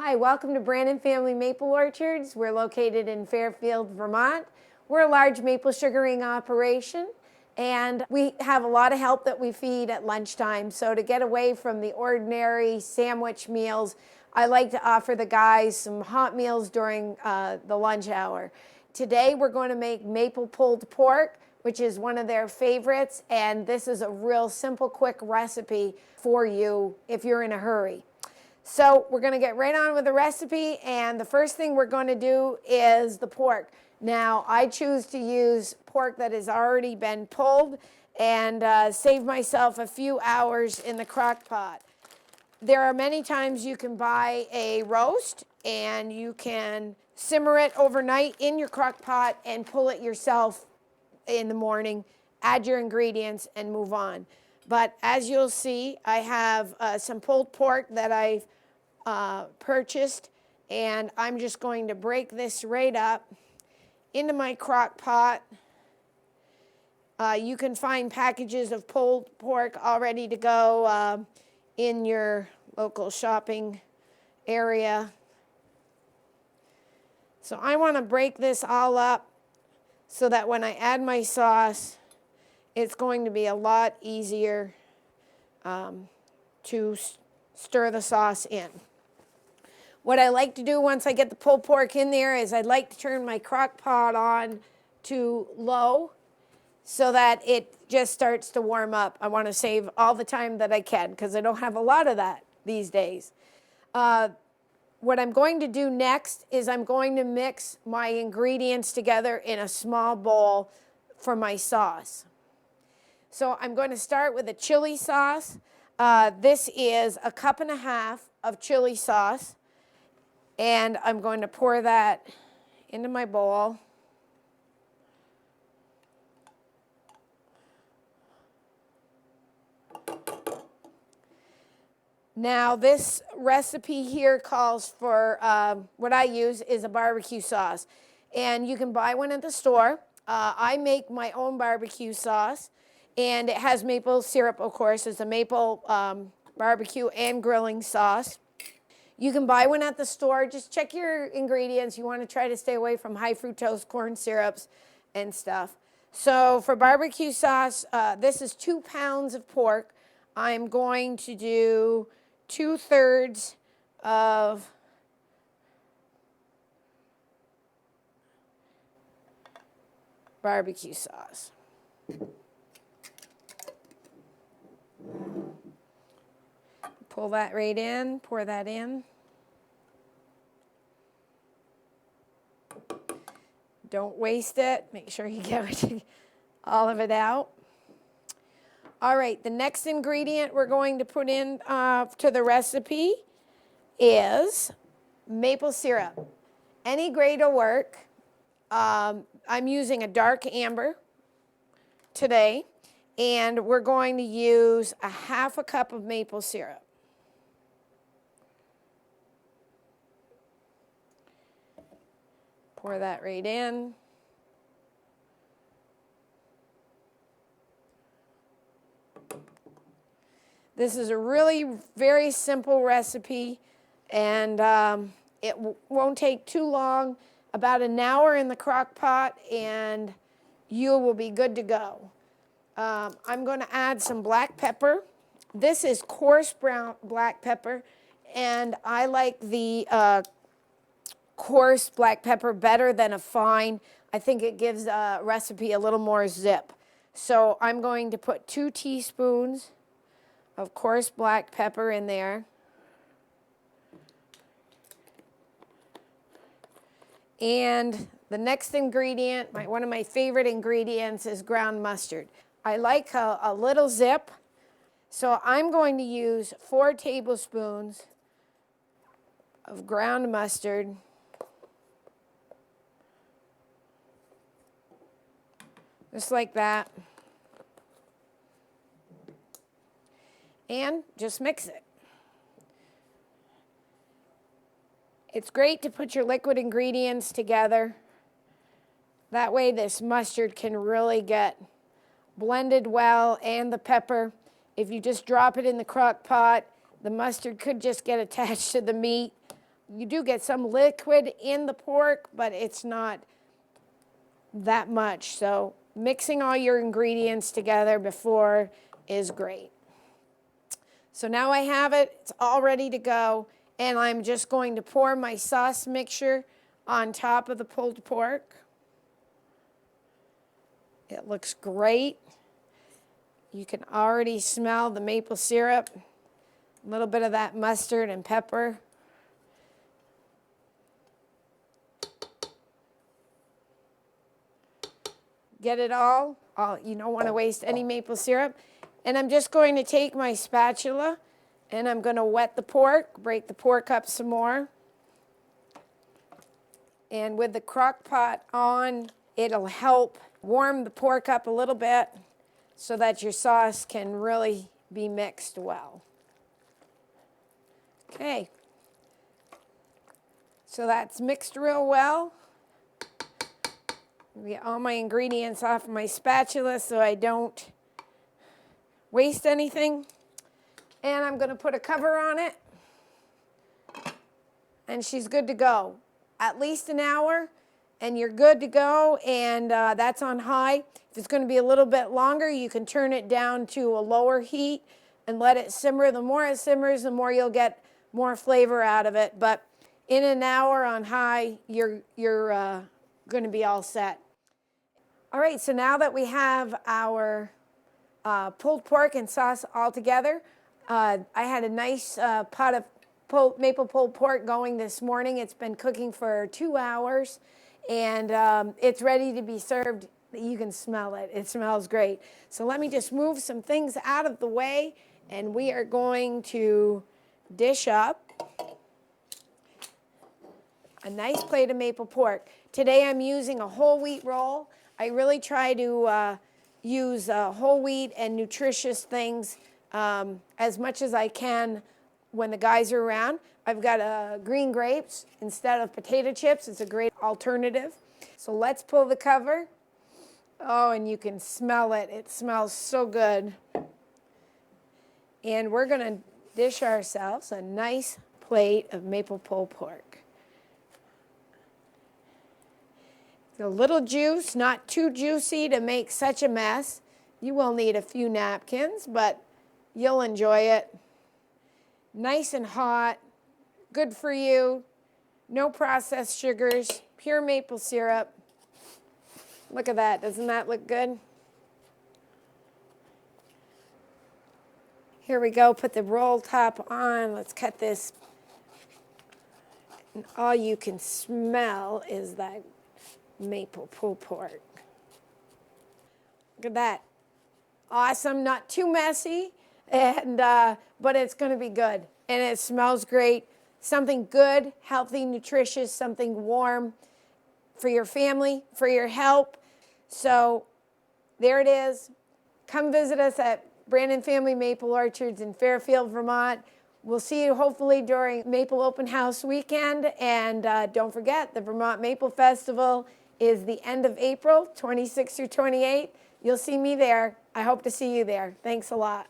Hi, welcome to Branon Family Maple Orchards. We're located in Fairfield, Vermont. We're a large maple sugaring operation, and we have a lot of help that we feed at lunchtime. So to get away from the ordinary sandwich meals, I like to offer the guys some hot meals during the lunch hour. Today we're going to make maple pulled pork, which is one of their favorites, and this is a real simple, quick recipe for you if you're in a hurry. So we're going to get right on with the recipe, and the first thing we're going to do is the pork. Now, I choose to use pork that has already been pulled and save myself a few hours in the crock pot. There are many times you can buy a roast and you can simmer it overnight in your crock pot and pull it yourself in the morning, add your ingredients, and move on. But as you'll see, I have some pulled pork that I've purchased, and I'm just going to break this right up into my crock pot. You can find packages of pulled pork all ready to go in your local shopping area. So I want to break this all up so that when I add my sauce, it's going to be a lot easier to stir the sauce in. What I like to do once I get the pulled pork in there is I'd like to turn my crock pot on to low so that it just starts to warm up. I want to save all the time that I can because I don't have a lot of that these days. What I'm going to do next is I'm going to mix my ingredients together in a small bowl for my sauce. So I'm going to start with a chili sauce. This is 1.5 cups of chili sauce. And I'm going to pour that into my bowl. Now this recipe here calls for, what I use is a barbecue sauce. And you can buy one at the store. I make my own barbecue sauce. And it has maple syrup, of course. It's a maple barbecue and grilling sauce. You can buy one at the store. Just check your ingredients. You want to try to stay away from high fructose corn syrups and stuff. So for barbecue sauce, this is 2 pounds of pork. I'm going to do 2/3 of barbecue sauce. Pull that right in, pour that in. Don't waste it. Make sure you get all of it out. All right, the next ingredient we're going to put in to the recipe is maple syrup. Any grade will work. I'm using a dark amber today, and we're going to use 1/2 cup of maple syrup. Pour that right in. This is a really very simple recipe, and it won't take too long, about an hour in the crock pot, and you will be good to go. I'm going to add some black pepper. This is coarse brown black pepper, and I like the coarse black pepper better than a fine. I think it gives a recipe a little more zip. So I'm going to put 2 teaspoons of coarse black pepper in there. And the next ingredient, one of my favorite ingredients, is ground mustard. I like a little zip, so I'm going to use 4 tablespoons of ground mustard. Just like that. And just mix it. It's great to put your liquid ingredients together. That way this mustard can really get blended well, and the pepper. If you just drop it in the crock pot, the mustard could just get attached to the meat. you do get some liquid in the pork, but it's not that much. So mixing all your ingredients together before is great. So now I have it, it's all ready to go, and I'm just going to pour my sauce mixture on top of the pulled pork. It looks great. You can already smell the maple syrup, a little bit of that mustard and pepper. Get it all. You don't want to waste any maple syrup. And I'm just going to take my spatula and I'm going to wet the pork, break the pork up some more. And with the crock pot on, it'll help warm the pork up a little bit so that your sauce can really be mixed well. Okay. So that's mixed real well. Get all my ingredients off my spatula so I don't waste anything. And I'm going to put a cover on it. And she's good to go. At least an hour and you're good to go, and that's on high. If it's going to be a little bit longer, you can turn it down to a lower heat and let it simmer. The more it simmers, the more you'll get more flavor out of it. But in an hour on high, you're going to be all set. All right, so now that we have our pulled pork and sauce all together, I had a nice pot of maple pulled pork going this morning. It's been cooking for 2 hours, and it's ready to be served. You can smell it. It smells great. So let me just move some things out of the way, and we are going to dish up a nice plate of maple pork. Today I'm using a whole wheat roll. I really try to use whole wheat and nutritious things as much as I can when the guys are around. I've got green grapes instead of potato chips. It's a great alternative. So let's pull the cover. Oh, and you can smell it. It smells so good. And we're going to dish ourselves a nice plate of maple pulled pork. A little juice, not too juicy to make such a mess. You will need a few napkins, but you'll enjoy it. Nice and hot, good for you. No processed sugars, pure maple syrup. Look at that, doesn't that look good? Here we go, put the roll top on. Let's cut this. And all you can smell is that maple pulled pork. Look at that. Awesome, not too messy, and but it's going to be good. And it smells great. Something good, healthy, nutritious, something warm for your family, for your help. So there it is. Come visit us at Branon Family Maple Orchards in Fairfield, Vermont. We'll see you hopefully during Maple Open House weekend. And don't forget, the Vermont Maple Festival is the end of April, 26th through 28th. You'll see me there. I hope to see you there. Thanks a lot.